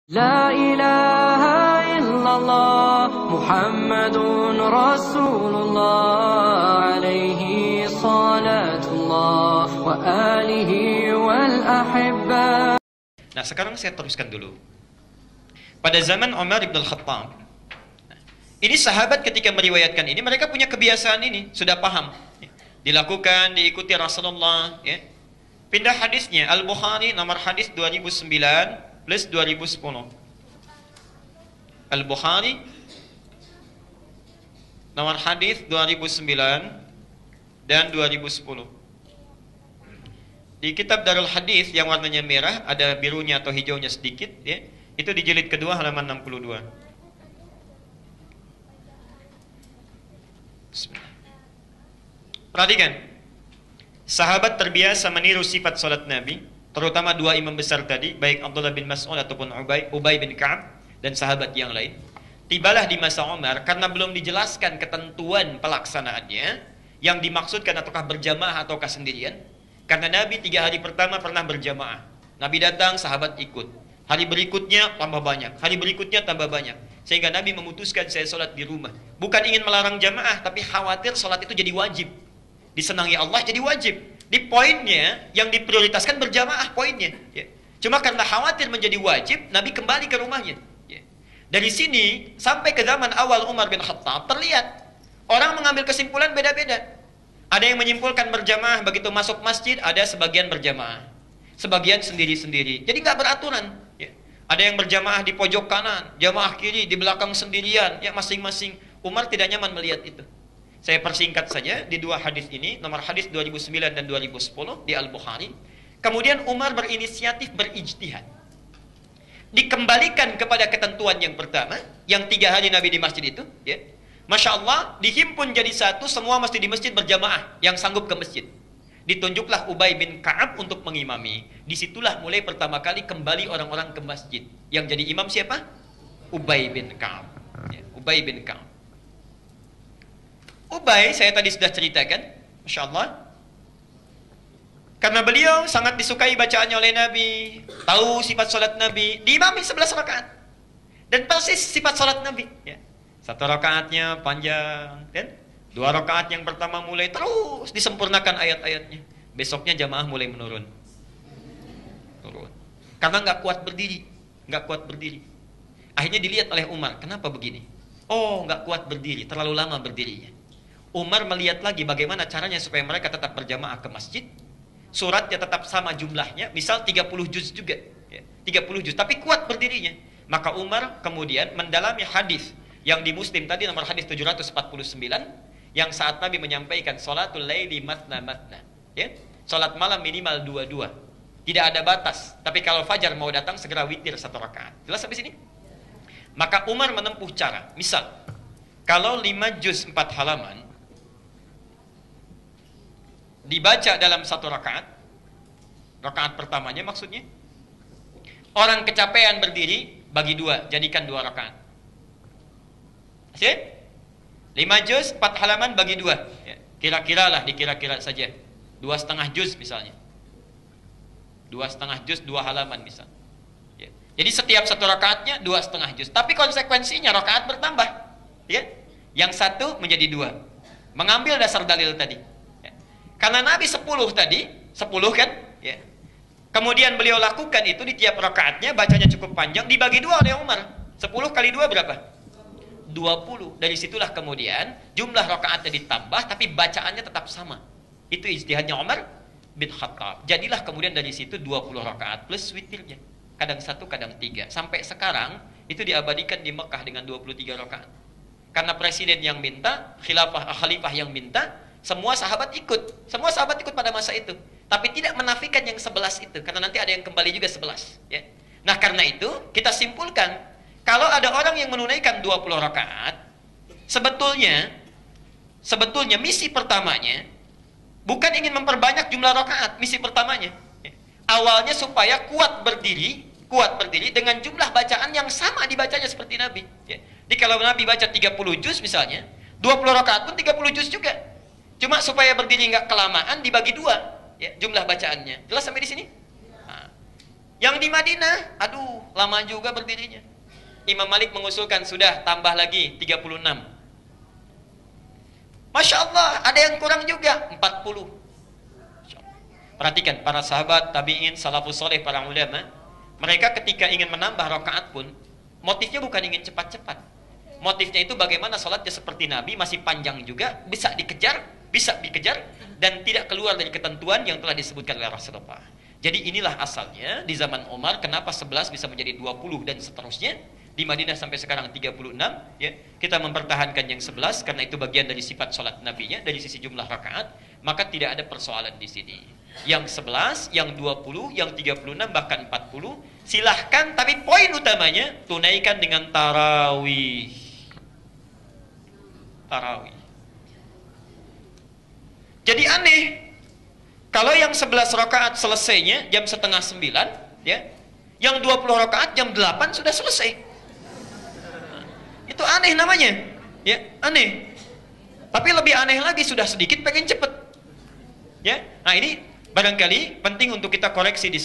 لا إله إلا الله محمد رسول الله عليه صلاة الله وآله والأحبة. Nah, sekarang saya teruskan dulu. Pada zaman Umar bin Al-Khattab, ini sahabat ketika meriwayatkan ini, mereka punya kebiasaan ini, sudah paham. Dilakukan, diikuti Rasulullah. Ya. Pindah hadisnya, Al-Bukhari nomor hadis 2009 plus 2010. Al-Bukhari nomor hadis 2009 dan 2010. Di kitab Darul Hadis yang warnanya merah, ada birunya atau hijaunya sedikit, ya. Itu di jilid kedua halaman 62. Bismillah. Perhatikan. Sahabat terbiasa meniru sifat salat Nabi, terutama dua imam besar tadi, baik Abdullah bin Mas'ud ataupun Ubay bin Ka'ab dan sahabat yang lain. Tibalah di masa Umar, karena belum dijelaskan ketentuan pelaksanaannya, yang dimaksudkan ataukah berjamaah ataukah sendirian. Karena Nabi 3 hari pertama pernah berjamaah. Nabi datang, sahabat ikut. Hari berikutnya tambah banyak, hari berikutnya tambah banyak. Sehingga Nabi memutuskan saya sholat di rumah. Bukan ingin melarang jamaah, tapi khawatir sholat itu jadi wajib. Disenangi Allah jadi wajib. Di poinnya, yang diprioritaskan berjamaah poinnya. Ya. Cuma karena khawatir menjadi wajib, Nabi kembali ke rumahnya. Ya. Dari sini, sampai ke zaman awal Umar bin Khattab, terlihat orang mengambil kesimpulan beda-beda. Ada yang menyimpulkan berjamaah, begitu masuk masjid, ada sebagian berjamaah. Sebagian sendiri-sendiri. Jadi nggak beraturan. Ya. Ada yang berjamaah di pojok kanan, jamaah kiri, di belakang sendirian. Ya, masing-masing. Umar tidak nyaman melihat itu. Saya persingkat saja di dua hadis ini, nomor hadis 2009 dan 2010 di Al-Bukhari. Kemudian Umar berinisiatif berijtihad. Dikembalikan kepada ketentuan yang pertama, yang 3 hari Nabi di masjid itu. Ya. Masya Allah, dihimpun jadi satu, semua mesti di masjid berjamaah, yang sanggup ke masjid. Ditunjuklah Ubay bin Ka'ab untuk mengimami. Disitulah mulai pertama kali kembali orang-orang ke masjid. Yang jadi imam siapa? Ubay bin Ka'ab. Ya, Ubay bin Ka'ab. Ubay, saya tadi sudah ceritakan, Masya Allah, karena beliau sangat disukai bacaannya oleh Nabi, tahu sifat salat Nabi, diimami 11 rakaat, dan persis sifat salat Nabi. Ya. 1 rakaatnya panjang, dan 2 rakaat yang pertama mulai terus disempurnakan ayat-ayatnya. Besoknya jamaah mulai menurun. Turun. Karena nggak kuat berdiri. Akhirnya dilihat oleh Umar, kenapa begini? Oh, nggak kuat berdiri, terlalu lama berdirinya. Umar melihat lagi bagaimana caranya supaya mereka tetap berjamaah ke masjid. Suratnya tetap sama jumlahnya, misal 30 juz juga. Ya, 30 juz, tapi kuat berdirinya. Maka Umar kemudian mendalami hadis yang di Muslim tadi, nomor hadis 749, yang saat Nabi menyampaikan salatul laili matna matna. Ya, salat malam minimal 2-2. Tidak ada batas, tapi kalau fajar mau datang segera witir 1 rakaat. Jelas sampai sini? Maka Umar menempuh cara. Misal, kalau 5 juz 4 halaman dibaca dalam 1 rakaat, rakaat pertamanya maksudnya, orang kecapean berdiri, bagi 2, jadikan 2 rakaat. Masih? 5 juz 4 halaman bagi 2. Ya, kira-kira lah, dikira-kira saja. 2,5 juz misalnya. 2,5 juz 2 halaman misal. Ya. Jadi setiap 1 rakaatnya 2,5 juz. Tapi konsekuensinya rakaat bertambah. Ya. Yang 1 menjadi 2. Mengambil dasar dalil tadi. Karena Nabi 10 tadi, 10 kan? Ya. Kemudian beliau lakukan itu di tiap rakaatnya, bacanya cukup panjang, dibagi 2 oleh Umar. 10 kali 2 berapa? 20. Dari situlah kemudian jumlah rakaatnya ditambah, tapi bacaannya tetap sama. Itu ijtihadnya Umar bin Khattab. Jadilah kemudian dari situ 20 rakaat plus witirnya. Kadang 1, kadang 3. Sampai sekarang itu diabadikan di Mekah dengan 23 rakaat. Karena presiden yang minta, khalifah yang minta, semua sahabat ikut. Semua sahabat ikut pada masa itu. Tapi tidak menafikan yang 11 itu. Karena nanti ada yang kembali juga 11. Ya. Nah karena itu, kita simpulkan. Kalau ada orang yang menunaikan 20 rakaat, sebetulnya misi pertamanya, bukan ingin memperbanyak jumlah rakaat. Misi pertamanya. Ya. Awalnya supaya kuat berdiri dengan jumlah bacaan yang sama dibacanya seperti Nabi. Ya. Jadi kalau Nabi baca 30 juz misalnya, 20 rakaat pun 30 juz juga. Cuma supaya berdiri nggak kelamaan dibagi 2 ya, jumlah bacaannya. Jelas sampai di sini? Nah, Yang di Madinah, aduh, lama juga berdirinya. Imam Malik mengusulkan, sudah tambah lagi 36. Masya Allah, ada yang kurang juga, 40. Perhatikan, para sahabat, tabi'in, salafus soleh, para ulama, mereka ketika ingin menambah rakaat pun, motifnya bukan ingin cepat-cepat. Motifnya itu bagaimana sholatnya seperti Nabi, masih panjang juga, bisa dikejar, dan tidak keluar dari ketentuan yang telah disebutkan oleh Rasulullah. Jadi inilah asalnya, di zaman Umar, kenapa 11 bisa menjadi 20 dan seterusnya, di Madinah sampai sekarang 36, ya. Kita mempertahankan yang 11 karena itu bagian dari sifat sholat nabinya dari sisi jumlah rakaat, maka tidak ada persoalan di sini. Yang 11, yang 20, yang 36 bahkan 40, silahkan, tapi poin utamanya tunaikan dengan tarawih. Tarawih. Jadi aneh kalau yang 11 rakaat selesainya jam setengah 9, ya. Yang 20 rakaat jam 8 sudah selesai. Itu aneh namanya, ya, aneh. Tapi lebih aneh lagi, sudah sedikit pengen cepet, ya. Nah, ini barangkali penting untuk kita koreksi di sini.